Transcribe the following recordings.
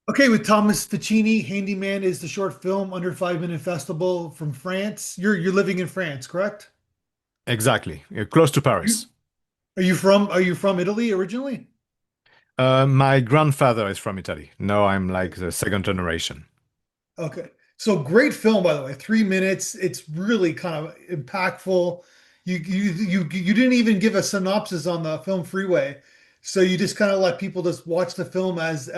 Okay, with Thomas Faccini, Handyman is the short film under 5 minute festival from France. You're living in France, correct? Exactly, close to You Paris. are you from Italy originally? My grandfather is from Italy. No, I'm Okay. like the second generation. Okay. So great film, by the way. 3 minutes. It's really kind of impactful. You didn't even give a synopsis on the film Freeway. So you just kind of let people just watch the film as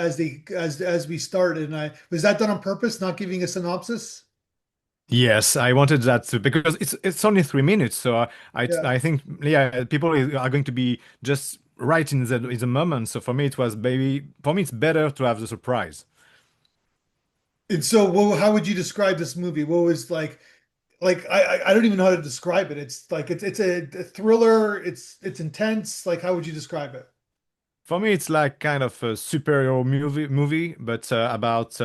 we started. And I was that done on purpose, not giving a synopsis? Yes, I wanted that to, because it's only 3 minutes, so Yeah. I think yeah, people are going to be just right in the moment. So for me, it was baby. For me, it's better to have the surprise. And so, how would you describe this movie? What was I don't even know how to describe it. It's like it's a thriller. It's intense. Like how would you describe it? For me, it's like kind of a superhero movie, but about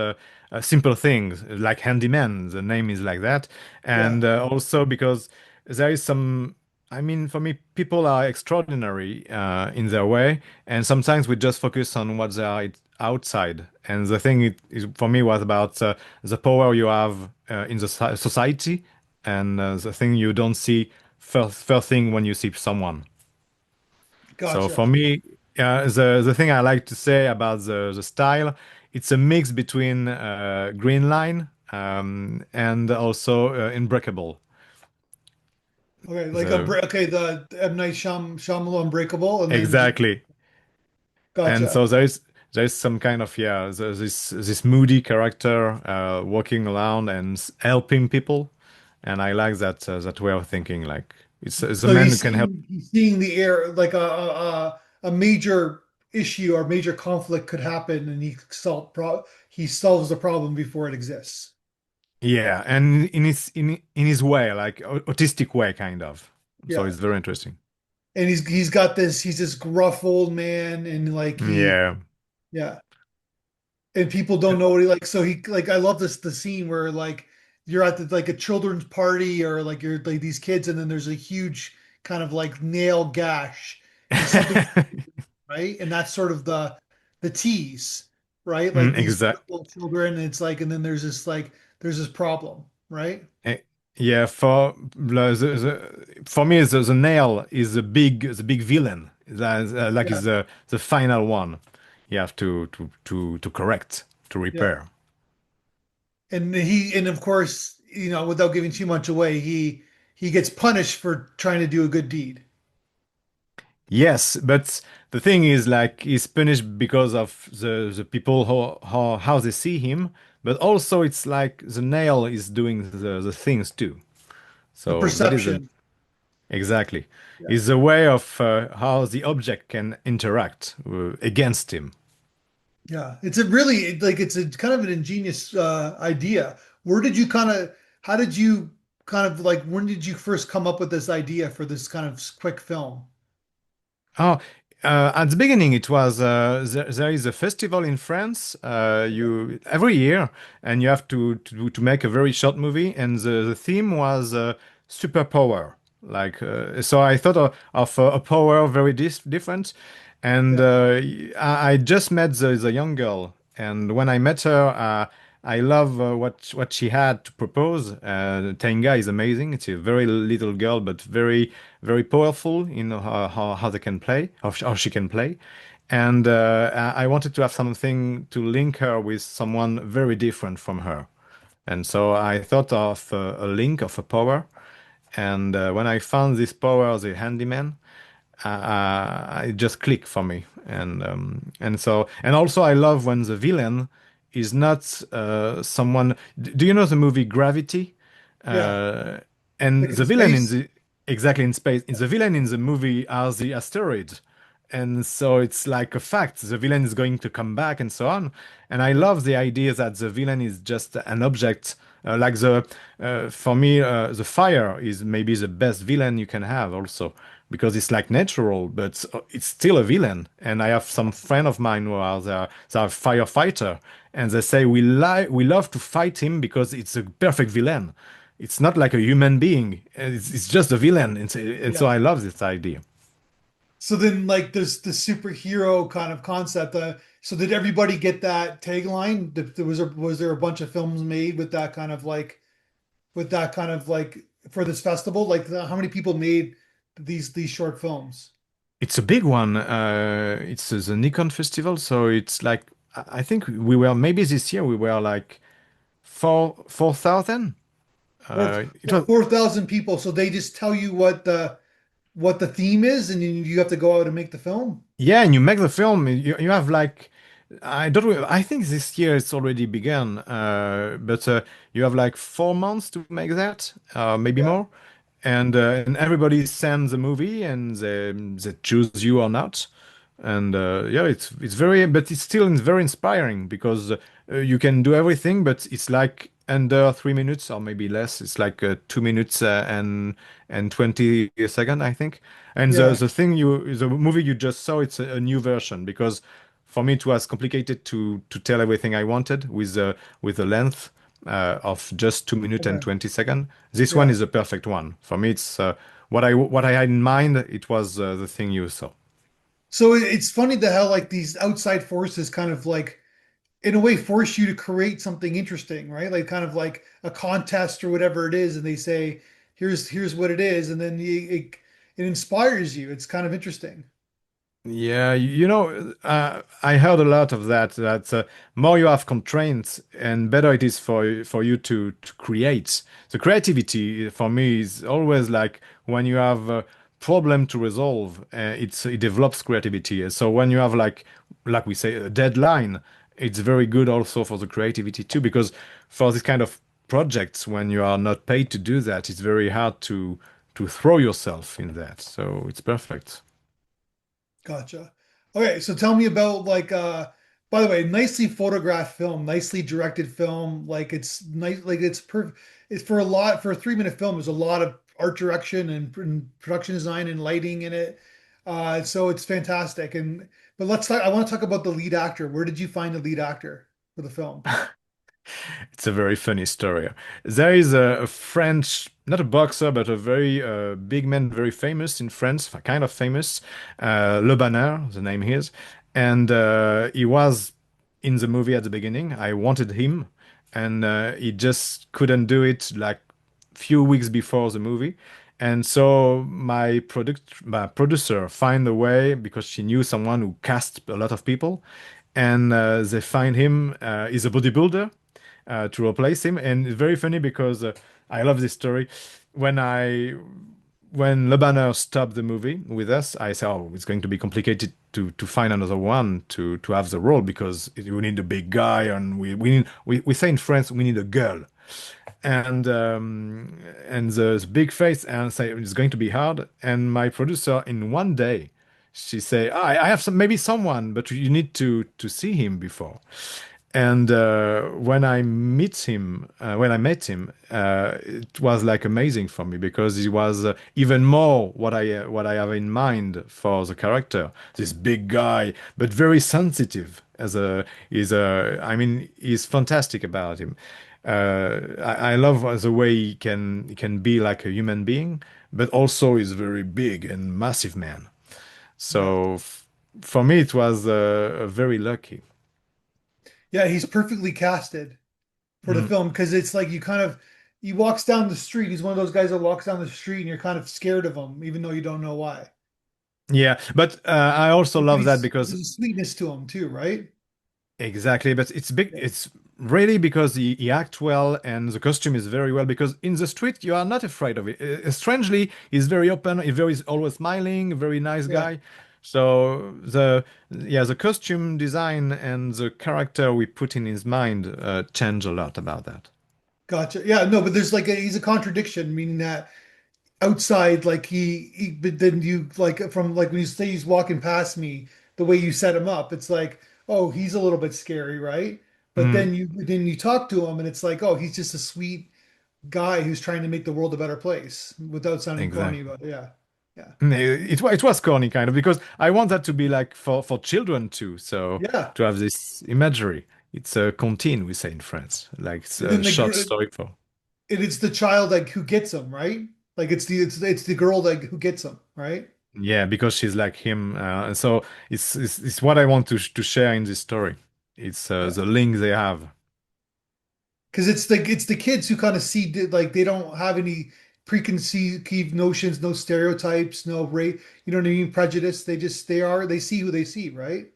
simple things like Handyman. The name is like that, Yeah. and also because there is some. I mean, for me, people are extraordinary in their way, and sometimes we just focus on what they are outside. And the thing for me was about the power you have in the society, and the thing you don't see first thing when you see someone. So Gotcha. for me, the thing I like to say about the style, it's a mix between Green Line and also Unbreakable. Okay. The Okay, the M. Night Shyamalan Unbreakable, and then exactly, and gotcha. so there's some kind of this moody character walking around and helping people, and I like that way of thinking. Like it's a So man who can help. he's seeing the air like a major issue or major conflict could happen, and he solves the problem before it exists. Yeah, and in his way, like autistic way, kind of. So Yeah. it's very interesting. And he's this gruff old man, and Yeah. yeah. And people don't know what he like. So he like I love the scene where like you're at like a children's party or like you're like these kids, and then there's a huge kind of like nail gash and something right, and that's sort of the tease, right? Like these Exact. little children, and it's like, and then there's this problem, right? Yeah, for me, the nail is the big villain. Like is Yeah, the final one. You have to correct, to yeah. repair. And of course, without giving too much away, he gets punished for trying to do a good deed. Yes, but the thing is, like, he's punished because of the people how they see him, but also it's like the nail is doing the things too. The So that is an perception. exactly Yeah. is a way of how the object can interact against him. Yeah, it's a really like it's a kind of an ingenious idea. Where did you kind of, how did you kind of like, when did you first come up with this idea for this kind of quick film? Oh, at the beginning, it was there is a festival in France Okay. you every year, and you have to make a very short movie, and the theme was superpower. Like so, I thought of a power very different, and Yeah. I just met the young girl, and when I met her, I love what she had to propose. Tenga is amazing. It's a very little girl, but very powerful in how they can play, how she can play. And I wanted to have something to link her with someone very different from her. And so I thought of a link of a power. And when I found this power, the handyman, it just clicked for me. And so and also I love when the villain is not someone. Do you know the movie Gravity? Yeah. Uh, and Like in the villain in space. the exactly in space. The villain in the movie are the asteroids. And so it's like a fact, the villain is going to come back and so on. And I love the idea that the villain is just an object. Like for me, the fire is maybe the best villain you can have also because it's like natural, but it's still a villain. And I have some friend of mine who are they are firefighter, and they say we love to fight him because it's a perfect villain. It's not like a human being. It's just a villain. And so Yeah. I love this idea. So then, like, there's the superhero kind of concept. So did everybody get that tagline? Was there a bunch of films made with that kind of like for this festival? Like, how many people made these short films? It's a big one. It's the Nikon Festival, so it's like I think we were maybe this year we were like 4,000. Four It was 4,000 people. So they just tell you what the theme is, and you have to go out and make the film. Yeah, and you make the film. You have like I don't know. I think this year it's already begun, but you have like 4 months to make that, maybe Yeah. more. And everybody sends a movie, and they choose you or not. And yeah, it's very, but it's still very inspiring because you can do everything, but it's like under 3 minutes or maybe less. It's like 2 minutes and 20 seconds, I think. And the Yeah. the thing the movie you just saw, it's a new version because for me it was complicated to tell everything I wanted with the length of just 2 minutes and Okay. 20 seconds. This one Yeah. is the perfect one for me. It's what I had in mind. It was the thing you saw. So it's funny that how like these outside forces kind of like in a way force you to create something interesting, right? Like kind of like a contest or whatever it is, and they say, here's what it is, and then it inspires you. It's kind of interesting. Yeah, I heard a lot of that. That more you have constraints, and better it is for you to create. The creativity for me is always like when you have a problem to resolve, it develops creativity. So when you have like we say a deadline, it's very good also for the creativity too. Because for this kind of projects, when you are not paid to do that, it's very hard to throw yourself in that. So it's perfect. Gotcha. Okay, so tell me about like by the way, nicely photographed film, nicely directed film. Like it's nice, like it's for for a 3 minute film, there's a lot of art direction and production design and lighting in it. So it's fantastic. But let's talk, I want to talk about the lead actor. Where did you find the lead actor for the film? It's a very funny story. There is a French, not a boxer, but a very big man, very famous in France, kind of famous, Le Banner, the name is. And he was in the movie at the beginning. I wanted him, and he just couldn't do it like few weeks before the movie. And so my producer find a way because she knew someone who cast a lot of people, and they find him. He's a bodybuilder to replace him. And it's very funny because I love this story. When I when Lebanon stopped the movie with us, I said, "Oh, it's going to be complicated to find another one to have the role because we need a big guy, and we say in France we need a girl." And the big face and say it's going to be hard. And my producer in one day, she say, I have maybe someone, but you need to see him before. And when I met him, it was like amazing for me because he was even more what I have in mind for the character. This big guy, but very sensitive. I mean, he's fantastic about him. I love the way he can be like a human being, but also he's very big and massive man. Yeah. So for me, it was very lucky. Yeah, he's perfectly casted for the Mm. film because it's like he walks down the street. He's one of those guys that walks down the street and you're kind of scared of him, even though you don't know why. Yeah, but I also But love that because there's a sweetness to him too, right? exactly, but it's big. Yeah. It's really because he acts well and the costume is very well because in the street you are not afraid of it. Strangely, he's very open. He's always smiling, a very nice Yeah. guy. So the costume design and the character we put in his mind change a lot about that. Gotcha. Yeah, no, but there's like he's a contradiction, meaning that outside, like but then you like from like when you say he's walking past me, the way you set him up, it's like, oh, he's a little bit scary, right? But Mm, then you talk to him and it's like, oh, he's just a sweet guy who's trying to make the world a better place without sounding corny exactly. about it. Yeah. Yeah. It was corny kind of because I want that to be like for children too. So Yeah. to have this imagery, it's a comptine we say in France, like it's And a then short story for. it's the child like who gets him, right? Like it's the girl like who gets him, right? Yeah, because she's like him, and so it's what I want to share in this story. It's Yeah. the link they have. Because it's the kids who kind of see like they don't have any preconceived notions, no stereotypes, no rate, you know what I mean, prejudice. They see who they see, right?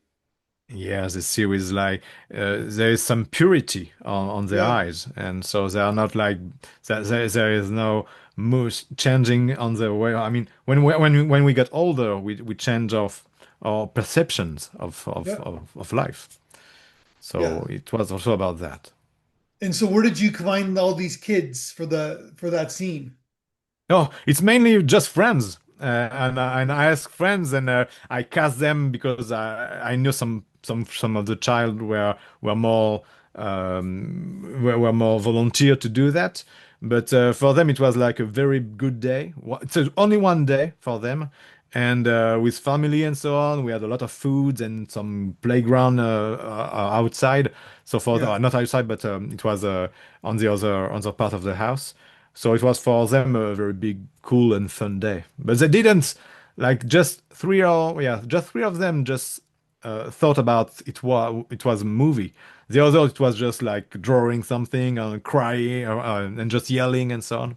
Yeah, the series like there is some purity on their Yeah, eyes, and so they are not like there is no mood changing on the way. I mean, when we get older, we change our perceptions yeah, of life. yeah. So it was also about that. And so where did you find all these kids for that scene? No, it's mainly just friends. And I ask friends and I cast them because I knew some of the child were more were more volunteer to do that. But for them it was like a very good day. It's only one day for them, and with family and so on, we had a lot of foods and some playground outside. So for Yeah, not outside, but it was on the other part of the house. So it was for them a very big, cool and fun day. But they didn't like just three of them just thought about it was a movie. The other it was just like drawing something and crying and just yelling and so on.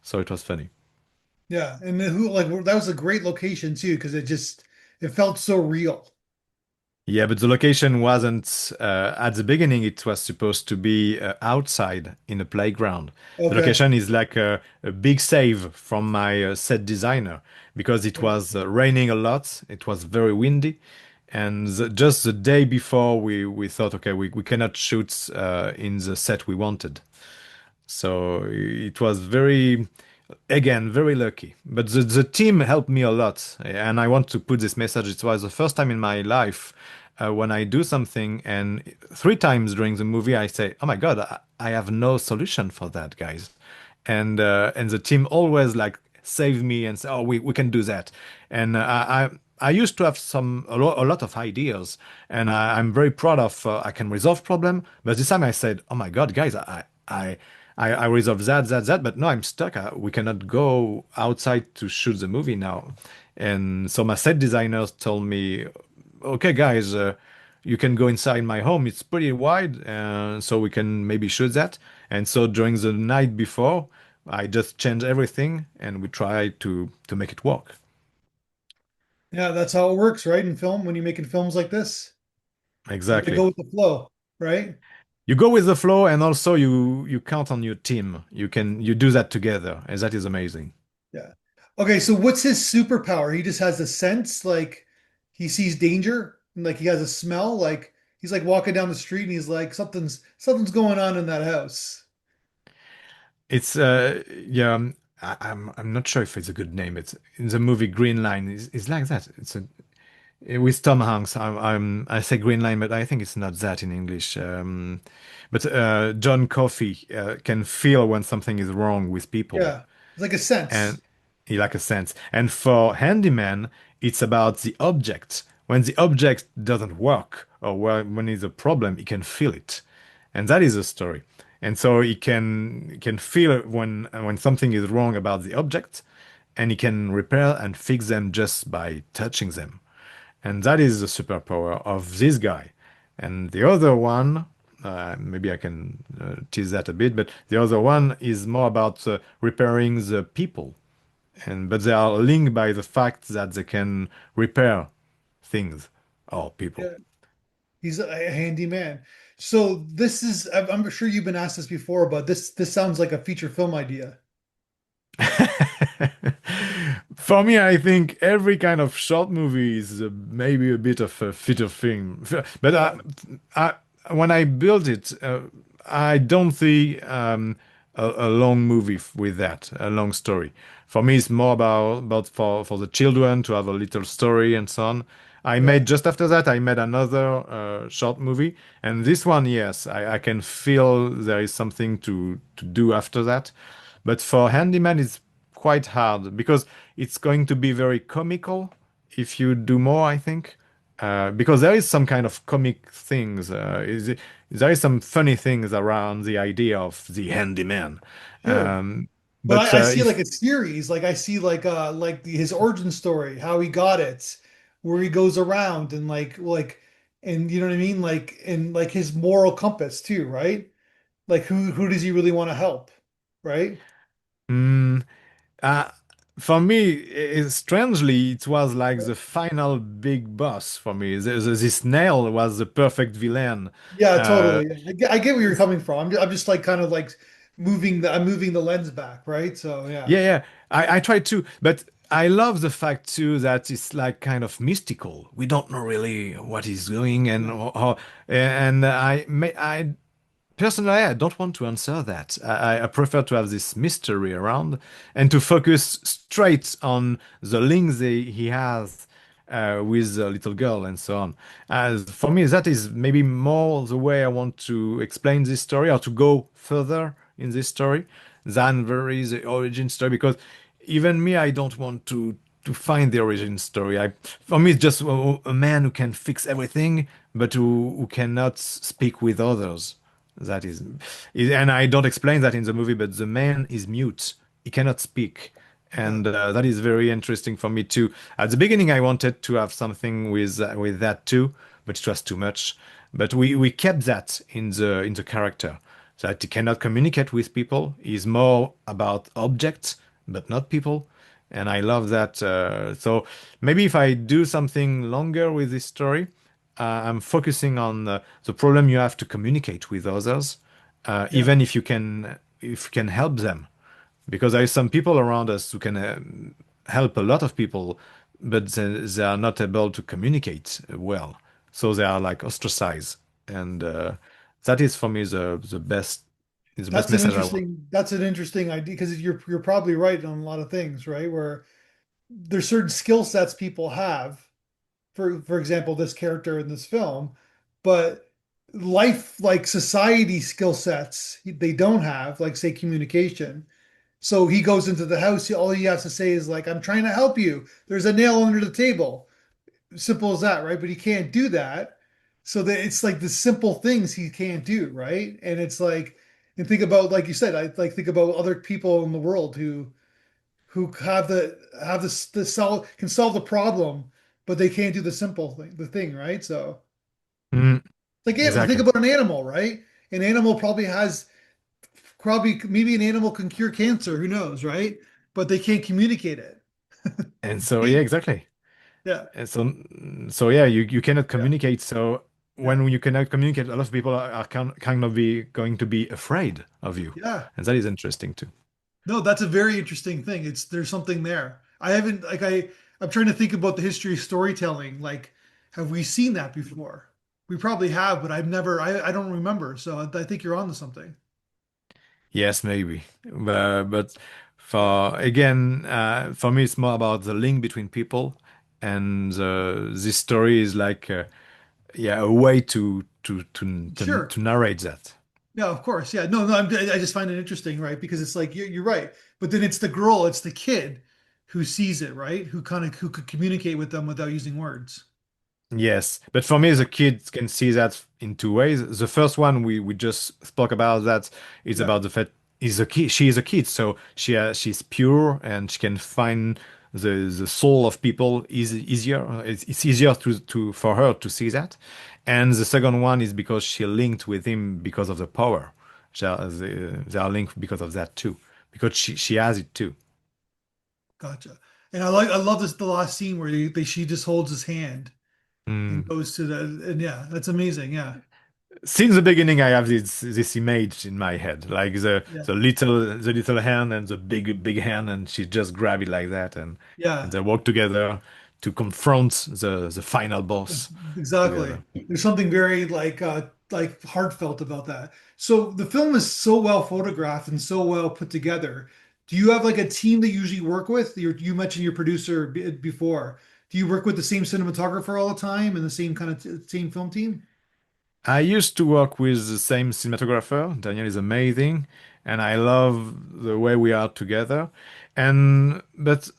So it was funny. yeah. And then who like that was a great location too, because it felt so real. Yeah, but the location wasn't at the beginning. It was supposed to be outside in a playground. The Okay. location is like a big save from my set designer because it Yeah. was raining a lot. It was very windy, and just the day before, we thought, okay, we cannot shoot in the set we wanted. So it was very, again, very lucky. But the team helped me a lot. And I want to put this message. It was the first time in my life when I do something, and three times during the movie, I say, oh my God, I have no solution for that, guys. And the team always like save me and say, oh, we can do that. And I used to have a lot of ideas, and I'm very proud of I can resolve problem. But this time I said, oh my God, guys, I resolved that, but no, I'm stuck. We cannot go outside to shoot the movie now. And so my set designers told me, okay, guys, you can go inside my home. It's pretty wide, so we can maybe shoot that. And so during the night before, I just changed everything and we try to make it work. Yeah, that's how it works, right? In film, when you're making films like this, you gotta Exactly. go with the flow, right? You go with the flow, and also you count on your team. You do that together, and that is amazing. Yeah. Okay, so what's his superpower? He just has a sense, like he sees danger, and like he has a smell, like he's like walking down the street and he's like, something's going on in that house. It's yeah. I'm not sure if it's a good name. It's in the movie Green Line. It's like that. It's a with Tom Hanks. I say Green Line, but I think it's not that in English. But John Coffey can feel when something is wrong with people, Yeah. It's like a sense. and he like a sense. And for Handyman, it's about the object. When the object doesn't work or when it's a problem, he can feel it, and that is the story. And so he can feel it when something is wrong about the object, and he can repair and fix them just by touching them. And that is the superpower of this guy. And the other one, maybe I can tease that a bit, but the other one is more about repairing the people. And but they are linked by the fact that they can repair things or people. Yeah. He's a handy man. So this is, I'm sure you've been asked this before, but this sounds like a feature film idea. For me, I think every kind of short movie is maybe a bit of a feature film. But Yeah. I, when I build it, I don't see a long movie with that, a long story. For me, it's more about for the children to have a little story and so on. I Yeah. made just after that, I made another short movie, and this one, yes, I can feel there is something to do after that. But for Handyman, it's quite hard because it's going to be very comical if you do more, I think. Because there is some kind of comic things. There is some funny things around the idea of the handyman. Sure. But But I see like if a series, like I see his origin story, how he got it, where he goes around and and you know what I mean? Like and like his moral compass too, right? Like who does he really want to help? Right? mm, uh, for me, strangely, it was like the final big boss for me. This nail was the perfect villain. Yeah, Uh, totally. I get where you're coming from. I'm just like kind of like I'm moving the lens back, right? So yeah. Yeah, yeah. I try to, but I love the fact too that it's like kind of mystical. We don't know really what he's doing and Yeah. and I personally, I don't want to answer that. I prefer to have this mystery around and to focus straight on the links he has with the little girl and so on. As for me, that is maybe more the way I want to explain this story or to go further in this story than very the origin story. Because even me, I don't want to find the origin story. For me, it's just a man who can fix everything, but who cannot speak with others. That and I don't explain that in the movie, but the man is mute. He cannot speak. Yeah. And that is very interesting for me too. At the beginning, I wanted to have something with that too, but it was too much. But we kept that in the character, that he cannot communicate with people. He's more about objects, but not people. And I love that. So maybe if I do something longer with this story, I'm focusing on the problem you have to communicate with others, Yeah. even if you can help them, because there are some people around us who can help a lot of people, but they are not able to communicate well, so they are like ostracized, and that is for me the best message I want. That's an interesting idea because you're probably right on a lot of things, right? Where there's certain skill sets people have, for example, this character in this film, but life like society skill sets they don't have, like say communication. So he goes into the house, all he has to say is like, I'm trying to help you. There's a nail under the table. Simple as that, right? But he can't do that. So that it's like the simple things he can't do, right? And it's like, and think about, like you said, I like think about other people in the world who have the solve can solve the problem, but they can't do the simple thing, right? So Mm, like think exactly. about an animal, right? An animal probably maybe an animal can cure cancer, who knows, right? But they can't communicate it. And so yeah, exactly. Yeah, And so yeah, you cannot yeah, communicate. So yeah, when you cannot communicate, a lot of people are kind of be going to be afraid of you, yeah. and that is interesting too. No, that's a very interesting thing. It's there's something there. I haven't like I'm trying to think about the history of storytelling. Like, have we seen that before? We probably have, but I don't remember. So I think you're on to something. Yes, maybe. But for again, for me, it's more about the link between people, and this story is like, yeah, a way Sure. to narrate that. Yeah, of course. Yeah. No, no, I just find it interesting, right? Because it's like you're right. But then it's the girl, it's the kid who sees it, right? Who could communicate with them without using words. Yes, but for me, the kids can see that in two ways. The first one we just spoke about that is Yeah. about the fact is a kid. She is a kid, so she's pure and she can find the soul of people easier. It's easier to for her to see that. And the second one is because she linked with him because of the power. They are linked because of that too, because she has it too. Gotcha. And I love this the last scene where she just holds his hand and Mm. goes to the and yeah, that's amazing. Yeah. Since the beginning, I have this image in my head, like Yeah. the little hand and the big hand, and she just grab it like that, and Yeah. they work together to confront the final boss Exactly. together. There's something very like heartfelt about that. So the film is so well photographed and so well put together. Do you have like a team that you usually work with? You mentioned your producer before. Do you work with the same cinematographer all the time and the same kind of same film team? I used to work with the same cinematographer. Daniel is amazing, and I love the way we are together. And but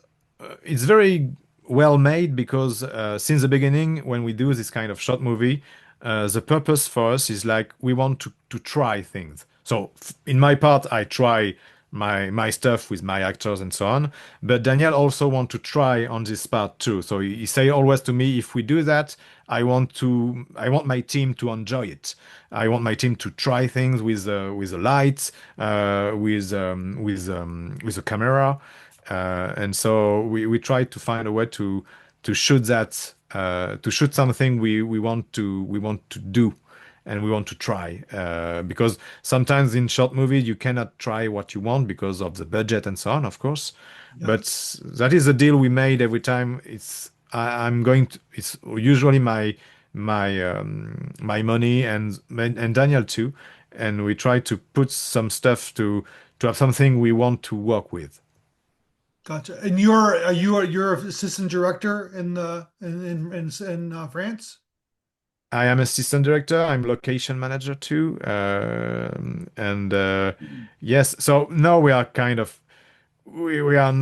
it's very well made because since the beginning, when we do this kind of short movie, the purpose for us is like we want to try things. So in my part, I try my stuff with my actors and so on. But Daniel also want to try on this part too. So he say always to me, if we do that, I want my team to enjoy it. I want my team to try things with the lights, with the camera, and so we try to find a way to shoot that to shoot something we want to do and we want to try because sometimes in short movies you cannot try what you want because of the budget and so on, of course. Yeah, But that is the deal we made every time. I'm going to. It's usually my money and Daniel too, and we try to put some stuff to have something we want to work with. gotcha. And you're assistant director in France? I am assistant director. I'm location manager too. And yes, so now we are kind of we are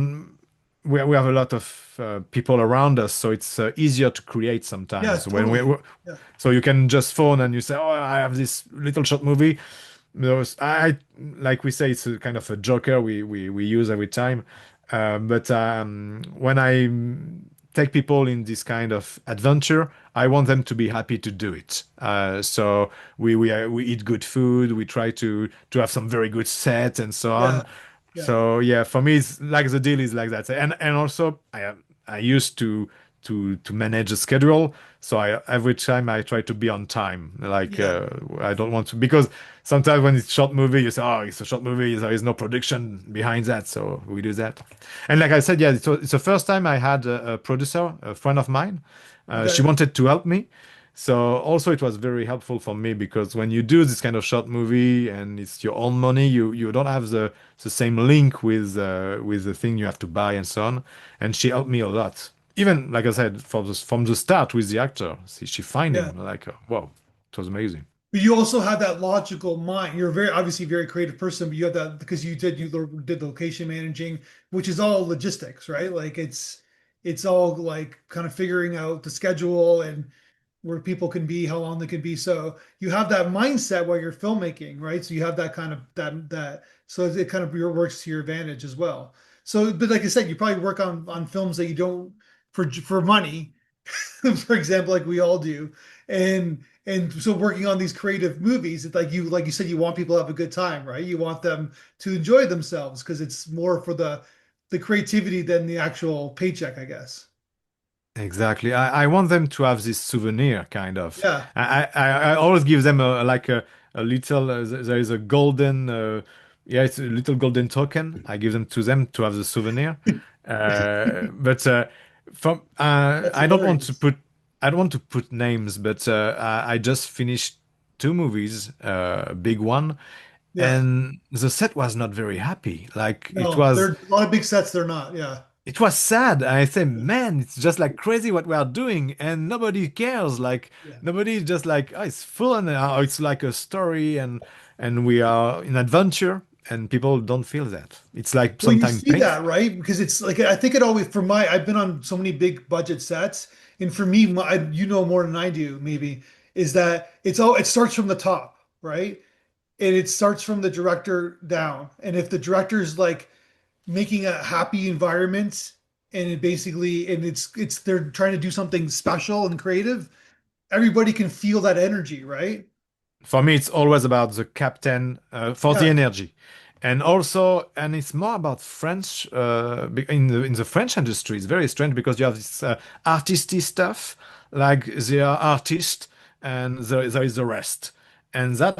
we have a lot of people around us, so it's easier to create Yeah, sometimes when totally. Yeah, so you can just phone and you say, "Oh, I have this little short movie." Those like we say, it's a kind of a joker we use every time. But when I take people in this kind of adventure, I want them to be happy to do it. So we eat good food. We try to have some very good set and so yeah, on. yeah, So yeah, for me, it's like the deal is like that. And also I used to manage a schedule. So I every time I try to be on time. Like yeah, I don't want to because sometimes when it's short movie, you say, "Oh, it's a short movie. There is no production behind that." So we do that. And like I said, yeah, it's the first time I had a producer, a friend of mine. She okay, wanted to help me. So also it was very helpful for me because when you do this kind of short movie and it's your own money, you don't have the same link with the thing you have to buy and so on. And she helped me a lot. Even like I said, from the start with the actor, she find yeah. him like wow, it was amazing. But you also have that logical mind. You're very obviously very creative person, but you have that because you did location managing, which is all logistics, right? Like it's all like kind of figuring out the schedule and where people can be, how long they can be. So you have that mindset while you're filmmaking, right? So you have that kind of that so it kind of works to your advantage as well. So, but like I said, you probably work on films that you don't for money, for example, like we all do. And so working on these creative movies, it's like you said, you want people to have a good time, right? You want them to enjoy themselves because it's more for the creativity than the actual paycheck, I guess. Exactly. I want them to have this souvenir kind of. Yeah. I always give them a little there is a golden yeah, it's a little golden token. I give them to have the souvenir. But from That's hilarious. I don't want to put names, but I just finished two movies, big one, Yeah. and the set was not very happy. Like No, there are a lot of big sets they're not. Yeah. it was sad. I said, man, it's just like crazy what we are doing, and nobody cares. Like Yeah. nobody is just like, oh, it's fun. It's like a story, and we are in adventure, and people don't feel that. It's like Well, you sometimes see that, painful. right? Because it's like I think it always for my I've been on so many big budget sets, and for me, you know more than I do, maybe, is that it starts from the top, right? And it starts from the director down. And if the director's like making a happy environment and it basically and it's they're trying to do something special and creative, everybody can feel that energy, right? For me, it's always about the captain for the Yeah, energy, and also, and it's more about French in the French industry. It's very strange because you have this artisty stuff, like they are artists, and there is the rest, and that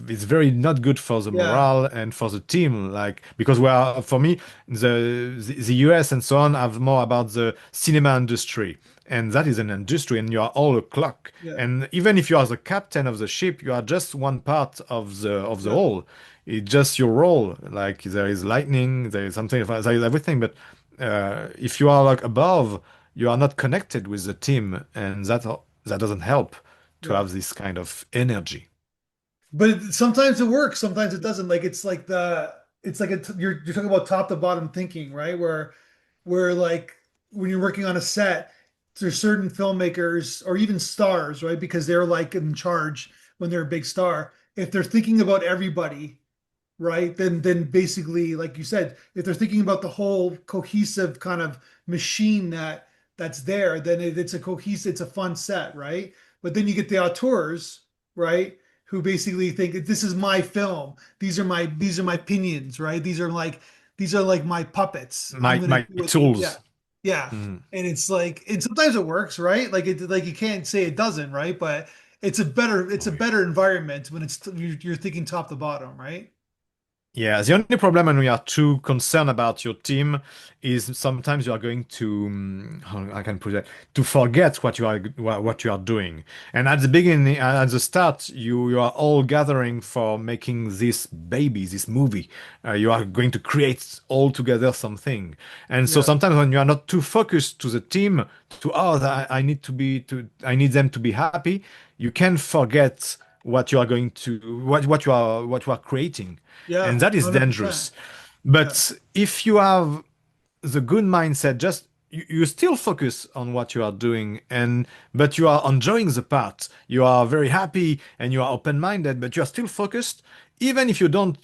is very not good for the yeah, morale and for the team. Like because we are, for me, the US and so on have more about the cinema industry. And that is an industry, and you are all a clock. yeah, And even if you are the captain of the ship, you are just one part of the yeah, whole. It's just your role. Like there is lightning, there is something, there is everything. But if you are like above, you are not connected with the team, and that doesn't help to yeah. have this kind of energy. But sometimes it works, sometimes it doesn't. Like it's like you're talking about top to bottom thinking, right? Where like when you're working on a set, there's certain filmmakers or even stars, right? Because they're like in charge when they're a big star. If they're thinking about everybody, right? Then basically, like you said, if they're thinking about the whole cohesive kind of machine that's there, then it's a cohesive, it's a fun set, right? But then you get the auteurs, right? Who basically think this is my film. These are my opinions, right? These are like my puppets. I'm gonna My do what they, yeah. tools. Yeah. Mm. And it's like, and sometimes it works, right? Like you can't say it doesn't, right? But it's a Oh, yeah. better environment when you're thinking top to bottom, right? Yeah, the only problem when we are too concerned about your team is sometimes you are going to, how I can put it, to forget what you are doing. And at the beginning, at the start, you are all gathering for making this baby, this movie. You are going to create all together something. And so Yeah. sometimes when you are not too focused to the team, to I need to be to I need them to be happy, you can forget what you are going to what you are creating, and Yeah. that is 100%. dangerous. Yeah. But if you have the good mindset, just you still focus on what you are doing, and but you are enjoying the part, you are very happy and you are open-minded, but you are still focused. Even if you don't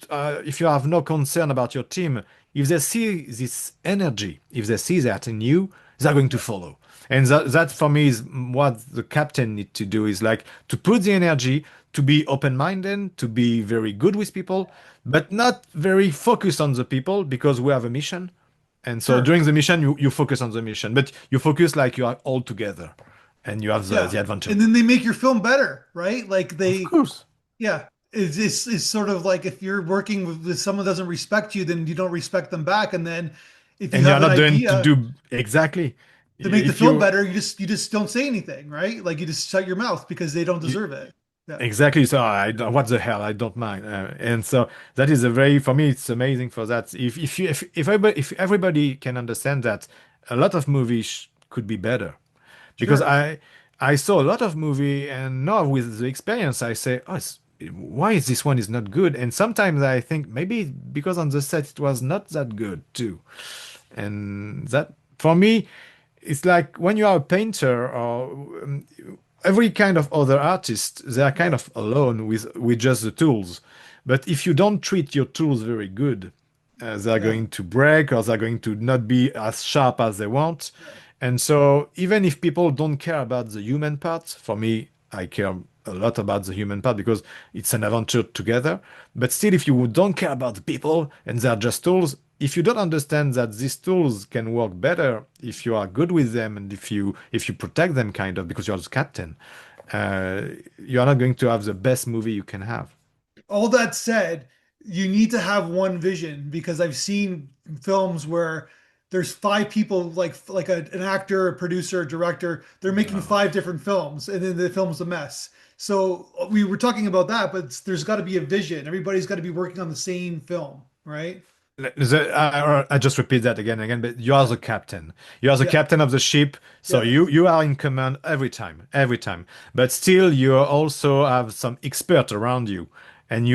if you have no concern about your team, if they see this energy, if they see that in you, they're going to Yeah. follow. And that for me is what the captain need to do, is like to put the energy, to be open-minded, to be very good with people, but not very focused on the people, because we have a mission. And so Sure. during the mission, you focus on the mission, but you focus like you are all together and you have Yeah. the adventure. And then they make your film better, right? Like Of they, course. yeah. It's sort of like if you're working with someone who doesn't respect you, then you don't respect them back. And then if you And you're have an not going to idea do exactly. to make the If film you, better, you just don't say anything, right? Like you just shut your mouth because they don't you deserve it. Yeah. exactly, so what the hell, I don't mind. And so that is a very, for me, it's amazing for that. If everybody can understand that, a lot of movies could be better. Because Sure. I saw a lot of movie, and now with the experience I say, oh, why is this one is not good? And sometimes I think maybe because on the set it was not that good too. And that for me, it's like when you are a painter or every kind of other artist, they are kind Yeah. of alone with just the tools. But if you don't treat your tools very good, they're Yeah. going to break, or they're going to not be as sharp as they want. Yeah. And so even if people don't care about the human part, for me, I care a lot about the human part because it's an adventure together. But still, if you don't care about the people and they're just tools, if you don't understand that these tools can work better if you are good with them, and if you protect them kind of because you're the captain, uh, you are not going to have the best movie you can have. All that said, you need to have one vision because I've seen films where there's five people, like an actor, a producer, a director. They're making No. five different films, and then the film's a mess. So we were talking about that, but there's got to be a vision. Everybody's got to be working on the same film, right? I just repeat that again and again, but you are Yeah, the captain. You are the yeah, captain of the ship, so yeah, you are in command every time, every time. But still, you also have some expert around you, and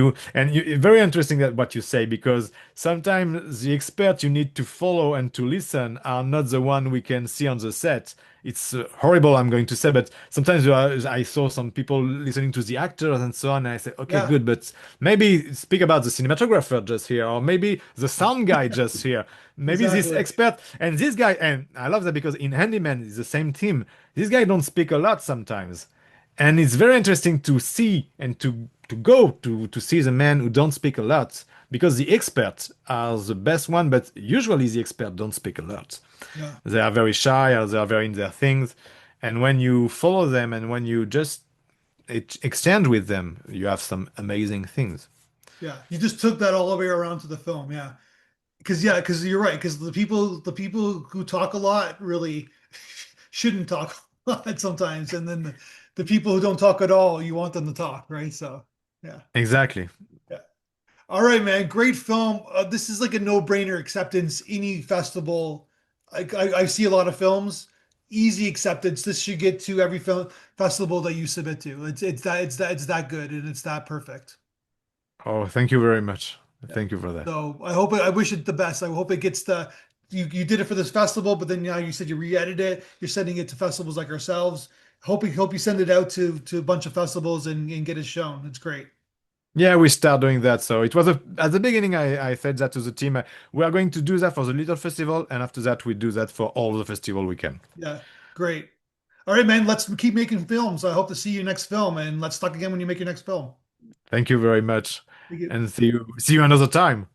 very interesting that what you say, because sometimes the expert you need to follow and to listen are not the one we can see on the set. It's horrible, I'm going to say, but sometimes I saw some people listening to the actors and so on, and I say, okay, yeah. good, but maybe speak about the cinematographer just here, or maybe the sound guy just here, maybe this Exactly. expert and this guy. And I love that because in Handyman, it's the same team. This guy don't speak a lot sometimes, and it's very interesting to see and to go to see the men who don't speak a lot, because the experts are the best one, but usually the experts don't speak a lot. Yeah, They are very shy, or they are very in their things. And when you follow them and when you just exchange with them, you have some amazing things. yeah. You just took that all the way around to the film. Yeah, because you're right. Because the people who talk a lot really shouldn't talk a lot sometimes, and then the people who don't talk at all, you want them to talk, right? So, yeah, Exactly. yeah. All right, man. Great film. This is like a no-brainer acceptance. Any festival, I see a lot of films. Easy acceptance. This should get to every film festival that you submit to. It's that good and it's that perfect. Oh, thank you very much. Yeah. Thank you for that. So I wish it the best. I hope it gets the you did it for this festival, but then now you said you re-edit it. You're sending it to festivals like ourselves. Hope you send it out to a bunch of festivals and get it shown. It's great. Yeah, we start doing that. So it was at the beginning, I said that to the team. We are going to do that for the little festival, and after that, we do that for all the festival we can. Yeah, great. All right, man. Let's keep making films. I hope to see your next film, and let's talk again when you make your next film. Thank you very much, Thank you. and see you another time.